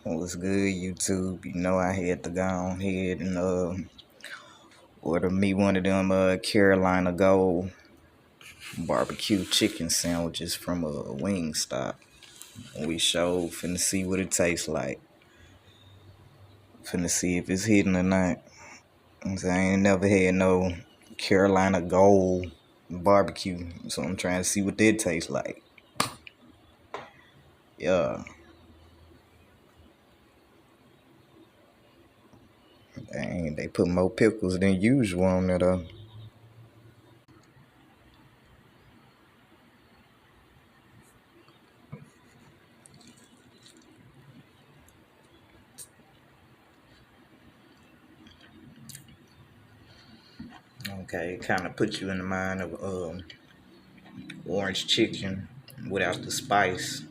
What's good, YouTube? You know I had to go on ahead and order me one of them Carolina Gold barbecue chicken sandwiches from Wingstop. We finna see what it tastes like. Finna see if it's hidden or not. I ain't never had no Carolina Gold barbecue, so I'm trying to see what that tastes like. Yeah, dang, they put more pickles than usual on it. Okay, it kind of puts you in the mind of orange chicken without the spice.